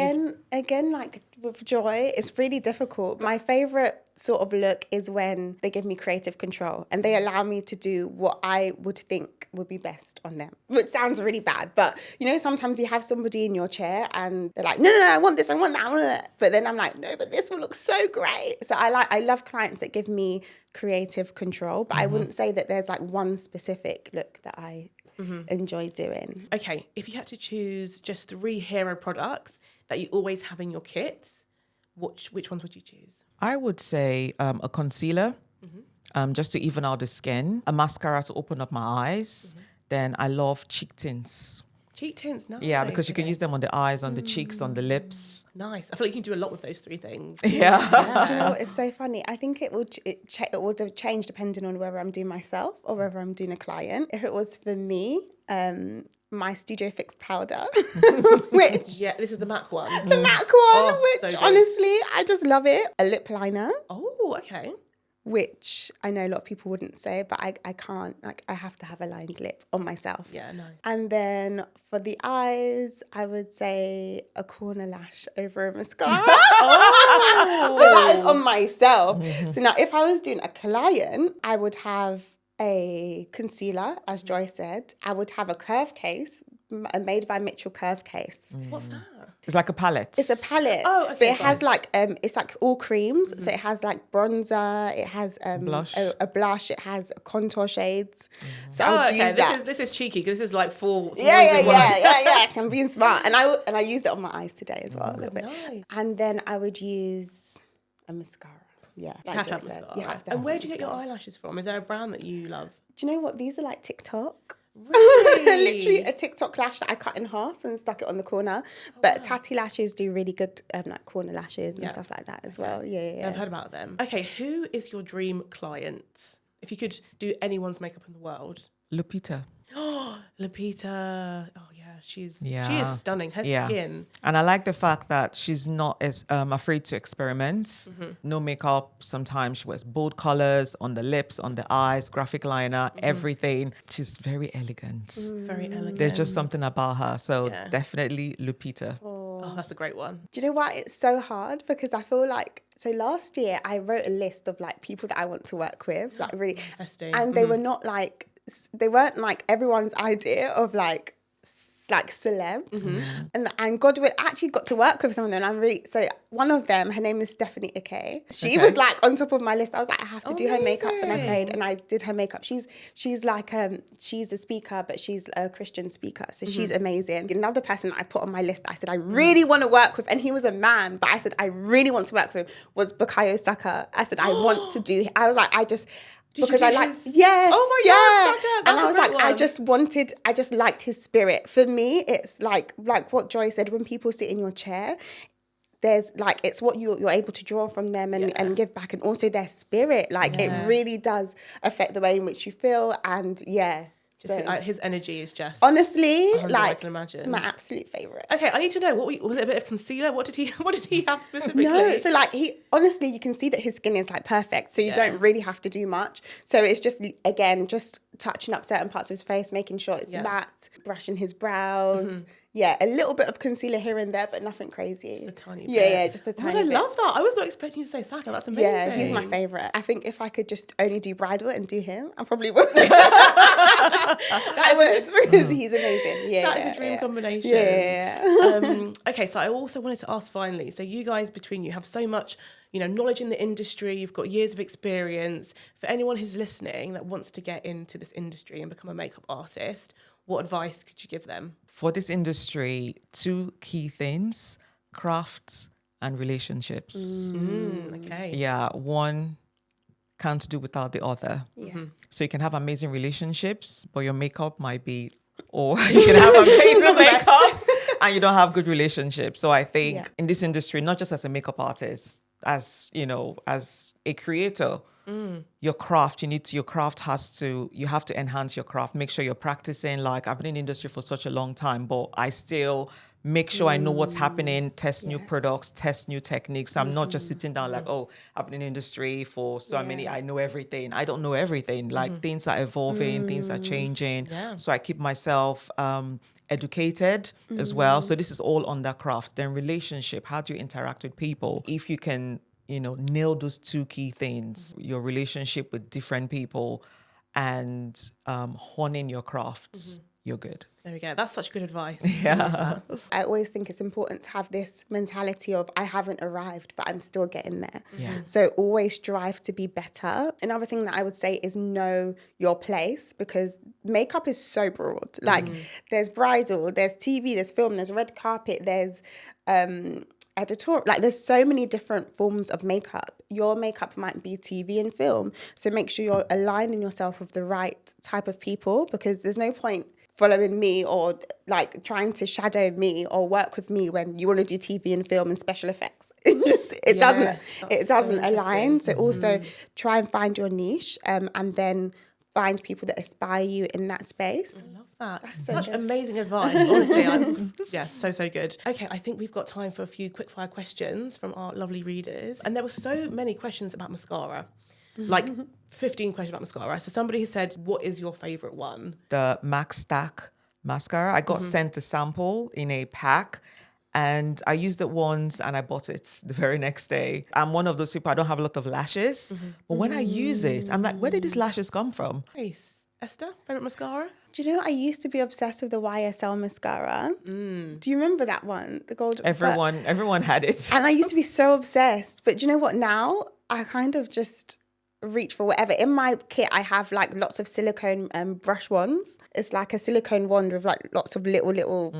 Again, like with Joy, it's really difficult. My favorite sort of look is when they give me creative control and they allow me to do what I would think would be best on them, which sounds really bad. But, sometimes you have somebody in your chair and they're like, no, I want this, I want that, I want that. But then I'm like, no, but this will look so great. So I love clients that give me creative control, but I wouldn't say that there's like one specific look that I enjoy doing. Okay, if you had to choose just 3 hero products that you always have in your kit, which ones would you choose? I would say a concealer, just to even out the skin, a mascara to open up my eyes. Then I love cheek tints. Cheek tints, nice. Yeah, because you can use them on the eyes, on the cheeks, on the lips. Nice. I feel like you can do a lot with those 3 things. Yeah. Do you know what? It's so funny. I think it will change depending on whether I'm doing myself or whether I'm doing a client. If it was for me, my Studio Fix powder, which Yeah, this is the MAC one. the MAC one, Oh, which so good. honestly I just love it. A lip liner, Oh, okay. which I know a lot of people wouldn't say, but I can't. Like, I have to have a lined lip on myself. Yeah, nice. And then for the eyes, I would say a corner lash over a mascara. Oh. That is on myself. So now if I was doing a client, I would have a concealer, as Joy said. I would have a curve case, a Made by Mitchell curve case. What's that? It's like a palette. It's a palette, Oh, okay, but it has fine. like it's like all creams. So it has like bronzer, it has Blush. a blush, it has contour shades. So Oh, I would okay. use that. This is cheeky because this is like 4. Yeah. So I'm being smart, and I used it on my eyes today as well a little bit. Nice. And then I would use a mascara. Yeah, You have to have Joy said. mascara. You have to And have where do you get your mascara. eyelashes from? Is there a brand that you love? Do you know what? These are like TikTok. Really? Literally a TikTok lash that I cut in half and stuck it on the corner. But Tati lashes do really good like corner lashes and Yeah. stuff like that as well. Yeah. I've heard about them. Okay, who is your dream client? If you could do anyone's makeup in the world. Lupita. Lupita. Oh yeah, she is Yeah. stunning. Her Yeah. skin. And I like the fact that she's not as afraid to experiment. No makeup. Sometimes she wears bold colors on the lips, on the eyes, graphic liner, everything. She's very elegant. Very elegant. There's just something about her. So Yeah. definitely Lupita. Oh, that's a great one. Do you know why it's so hard? Because I feel like, so last year I wrote a list of like people that I want to work with, like really, Manifesting. and they were not like, they weren't like everyone's idea of like celebs. And God actually got to work with some of them. I'm really, so one of them, her name is Stephanie Ike. She was like on top of my list. I was like, I have to do her makeup, and I prayed and I did her makeup. She's like she's a speaker, but she's a Christian speaker, so she's amazing. Another person I put on my list that I said I really want to work with, and he was a man, but I said I really want to work with, was Bukayo Saka. I said I want to do. I was like, because I like, yes. Oh my God, Saka, and that's I a was great like, one. I just liked his spirit. For me, it's like what Joy said, when people sit in your chair, there's like, it's what you're able to draw from them and give back, and also their spirit. Like it really does affect the way in which you feel. And His energy is just honestly, 100, like I can imagine. my absolute favorite. Okay, I need to know was it a bit of concealer? What did he have specifically? No, so like honestly, you can see that his skin is like perfect, so you don't really have to do much. So it's just, again, just touching up certain parts of his face, making sure it's matte, brushing his brows. Yeah, a little bit of concealer here and there, but nothing crazy. Just a tiny bit. Yeah, just a tiny I bit. love that. I was not expecting you to say Saka. That's amazing. Yeah, he's my favourite. I think if I could just only do bridal and do him, I probably would. I would, because he's amazing. Yeah, That is a dream combination. Yeah. Okay, so I also wanted to ask finally, so you guys, between you, have so much, knowledge in the industry, you've got years of experience. For anyone who's listening that wants to get into this industry and become a makeup artist, what advice could you give them? For this industry, 2 key things: craft and relationships. Okay. Yeah, one can't do without the other. Yes. So you can have amazing relationships, but your makeup might be, or you can have amazing makeup and you don't have good relationships. So I think in this industry, not just as a makeup artist, as as a creator, your craft, you have to enhance your craft. Make sure you're practicing. Like, I've been in the industry for such a long time, but I still make sure I know what's happening, test new products, test new techniques. I'm not just sitting down like, oh, I've been in the industry for so many, I know everything. I don't know everything. Like, things are evolving, things are changing. Yeah. So I keep myself educated as well. So this is all under craft. Then relationship, how do you interact with people? If you can, nail those 2 key things, your relationship with different people and honing your crafts, you're good. There we go. That's such good advice. Yeah. I always think it's important to have this mentality of I haven't arrived, but I'm still getting there. Yeah. So always strive to be better. Another thing that I would say is know your place, because makeup is so broad. Like there's bridal, there's TV, there's film, there's red carpet, there's editorial. Like there's so many different forms of makeup. Your makeup might be TV and film. So make sure you're aligning yourself with the right type of people, because there's no point following me or like trying to shadow me or work with me when you want to do TV and film and special effects. It doesn't align. So also try and find your niche, and then find people that inspire you in that space. I love that. That's so Such good. amazing advice. Honestly, so good. Okay, I think we've got time for a few quickfire questions from our lovely readers. And there were so many questions about mascara. Like 15 questions about mascara. So somebody has said, what is your favourite one? The Max Stack mascara. I got sent a sample in a pack, and I used it once and I bought it the very next day. I'm one of those people, I don't have a lot of lashes, but when I use it, I'm like, where did these lashes come from? Nice. Esther, favourite mascara? Do you know, I used to be obsessed with the YSL mascara. Do you remember that one? The gold. Everyone had it. And I used to be so obsessed. But do you know what? Now I kind of just reach for whatever. In my kit, I have like lots of silicone brush wands. It's like a silicone wand with like lots of little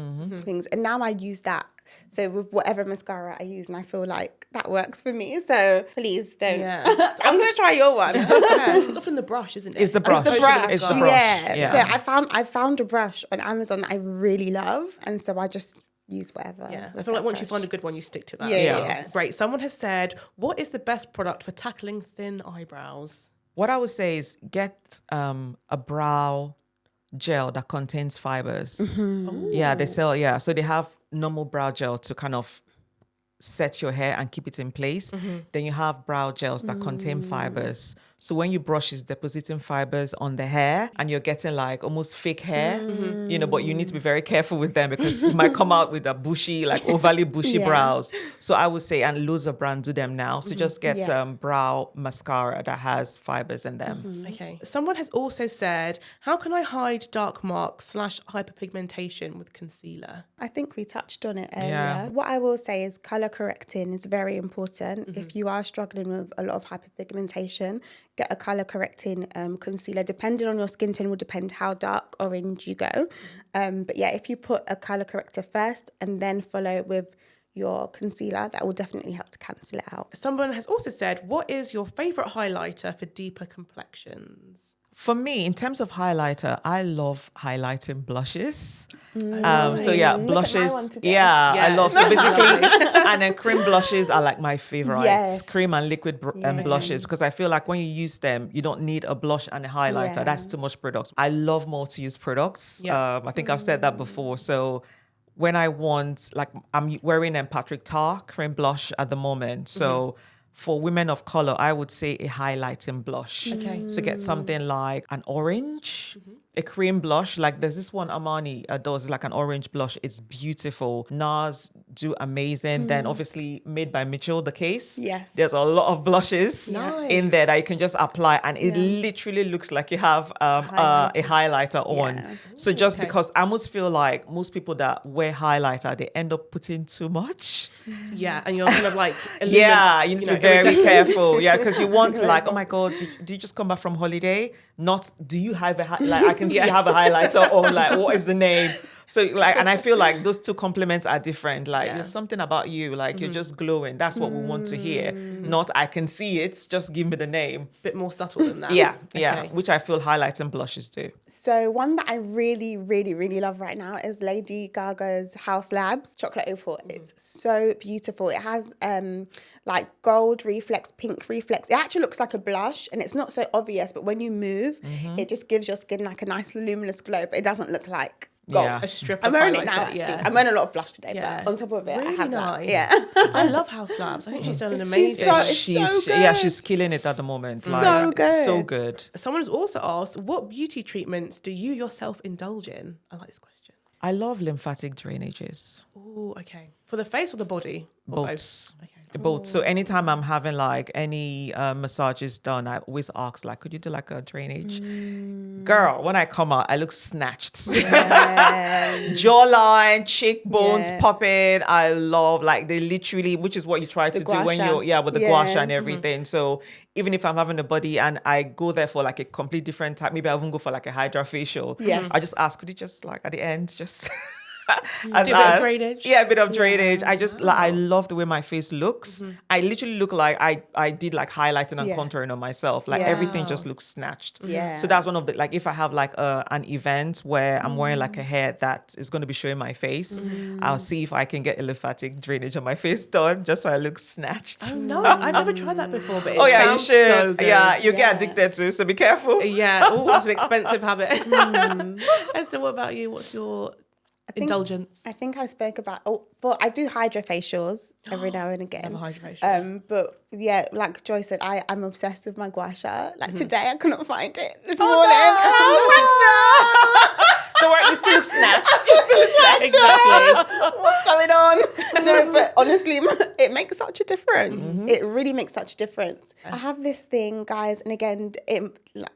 things. And now I use that. So with whatever mascara I use, and I feel like that works for me. So please don't. Yeah. I'm going to try your one. Yeah. It's often the brush, isn't it? It's the brush. It's the brush. It's the brush. Yeah. So I found a brush on Amazon that I really love. And so I just use whatever. Yeah, I with feel like that once you brush. find a good one, you stick to that. Yeah, as well. yeah. Great. Someone has said, what is the best product for tackling thin eyebrows? What I would say is get a brow gel that contains fibers. Yeah, they sell, so they have normal brow gel to kind of set your hair and keep it in place. Then you have brow gels that contain fibers. So when you brush, it's depositing fibers on the hair and you're getting like almost fake hair, but you need to be very careful with them because you might come out with a bushy, like overly bushy brows. So I would say, and loads of brands do them now. So just get brow mascara that has fibers in them. Okay. Someone has also said, how can I hide dark marks / hyperpigmentation with concealer? I think we touched on it earlier. Yeah. What I will say is color correcting is very important. If you are struggling with a lot of hyperpigmentation, get a color correcting concealer. Depending on your skin tone will depend how dark orange you go. But yeah, if you put a color corrector first and then follow with your concealer, that will definitely help to cancel it out. Someone has also said, what is your favourite highlighter for deeper complexions? For me, in terms of highlighter, I love highlighting blushes. So yeah, Look at my blushes. one today. Yeah, I Yes. love. So basically, and then cream blushes are like my favorites. Yes. Cream and liquid blushes, because I feel like when you use them, you don't need a blush and a highlighter. Yeah. That's too much products. I love multi-use products. Yeah. I think I've said that before. So when I want, like, I'm wearing a Patrick Tar cream blush at the moment. So for women of color, I would say a highlighting blush. Okay. So get something like an orange, a cream blush. Like there's this one Armani does, like an orange blush. It's beautiful. NARS do amazing. Then obviously Made by Mitchell, the case. Yes. There's a lot of blushes Nice. in there that you can just apply, and it literally looks like you have a highlighter on. Yeah. So just Okay. because I almost feel like most people that wear highlighter, they end up putting too much. Yeah, and you're kind of like... Yeah, you need to be very iridescent. careful. Yeah, because you want like, oh my God, do you just come back from holiday? Not, do you have like, I can see you have a highlighter, or like, what is the name? So like, and I feel like those two compliments are different. Like there's something about you, like you're just glowing. That's what we want to hear. Not, I can see it, just give me the name. Bit more subtle than that. Yeah, Okay. which I feel highlighting blushes do. So one that I really, really, really love right now is Lady Gaga's House Labs Chocolate Opal. It's so beautiful. It has like gold reflex, pink reflex. It actually looks like a blush and it's not so obvious, but when you move, it just gives your skin like a nice luminous glow, but it doesn't look like gold. Yeah. A strip I'm of wearing highlighter, it now, actually. yeah. I'm wearing a lot of blush today, Yeah. but on top of it, I Really have nice. that. Yeah. I love House Labs. I think she's done an She's amazing... so- it's so Yeah, good. she's killing it at the moment. So Like, good. So good. Someone has also asked, what beauty treatments do you yourself indulge in? I like this question. I love lymphatic drainages. Oh, okay. For the face or the body? Or Both. Okay. Both. So anytime I'm having like any massages done, I always ask like, could you do like a drainage? Girl, when I come out, I look snatched. Jawline, cheekbones popping. I love like they literally, which is what you try to do when you're with the gua sha and everything. So even if I'm having a body and I go there for like a complete different type, maybe I even go for like a hydra facial. Yes. I just ask, could you just like at the end just Do a bit of drainage. Yeah, a bit of drainage. I just like I love the way my face looks. I literally look like I did like highlighting and contouring on myself. Like everything just looks snatched. Yeah. So that's one of the like if I have like an event where I'm wearing like a hair that is going to be showing my face, I'll see if I can get a lymphatic drainage on my face done just so I look snatched. Oh no, I've never tried that before, but it you sounds should. so good. Yeah, you get addicted to, so be careful. Yeah, oh, that's an expensive habit. Esther, what about you? What's your indulgence? I think I spoke about, but I do hydrofacials every now and again. Never hydrofacial. But yeah, like Joy said, I'm obsessed with my gua sha. Like today, I couldn't find it this morning. I was like, no. Don't worry, you still look snatched. You still look snatched. Exactly. What's going on? No, but honestly, it makes such a difference. It really makes such a difference. I have this thing, guys, and again,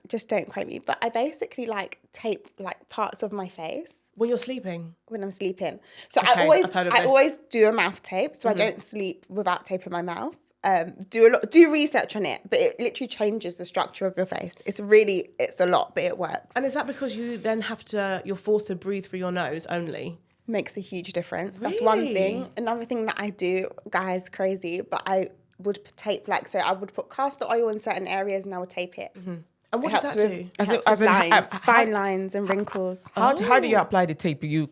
just don't quote me, but I basically like tape like parts of my face. When you're sleeping? When I'm sleeping. So Okay, I always do a mouth tape, so I don't sleep without taping my mouth. Do research on it, but it literally changes the structure of your face. It's a lot, but it works. And is that because you then you're forced to breathe through your nose only? Makes a huge difference. Really? That's one thing. Another thing that I do, guys, crazy, but I would tape so I would put castor oil in certain areas and I would tape it. And what does that do? Fine lines and wrinkles. How do you apply the tape? You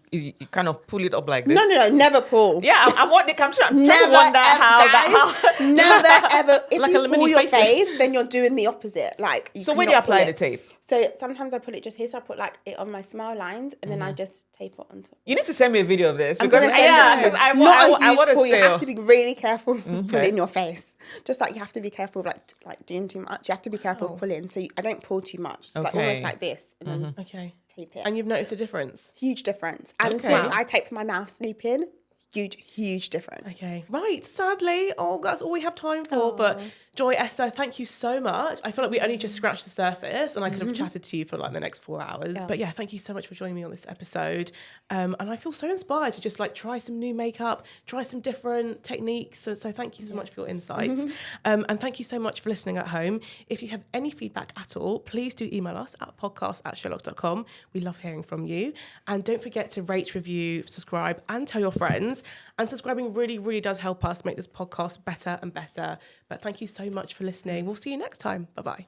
kind of pull it up like this? No, never pull. Yeah, I'm trying to Never wonder ever, never ever. If Like you a pull mini your facelift. face, then you're doing the opposite. Like, So where do you apply the tape? So sometimes I put it just here. So I put like it on my smile lines, and then I just tape it on top. You need to send me a video of this. I'm gonna send it to you. I Not a huge want to pull. You say. have to be really careful pulling your face. Just like you have to be careful of like doing too much. You have to be careful of pulling. So I don't pull too much. It's like almost like this, and then Okay. tape it. And you've noticed a difference? Huge difference. And since I tape my mouth sleeping, huge difference. Okay. Right. Sadly, that's all we have time for. But Joy, Esther, thank you so much. I feel like we only just scratched the surface and I could have chatted to you for like the next 4 hours. Yeah. But yeah, thank you so much for joining me on this episode. And I feel so inspired to just like try some new makeup, try some different techniques. So thank you so much for your insights. And thank you so much for listening at home. If you have any feedback at all, please do email us at podcast@SheerLuxe.com. We love hearing from you. And don't forget to rate, review, subscribe and tell your friends. And subscribing really, really does help us make this podcast better and better. But thank you so much for listening. We'll see you next time. Bye-bye.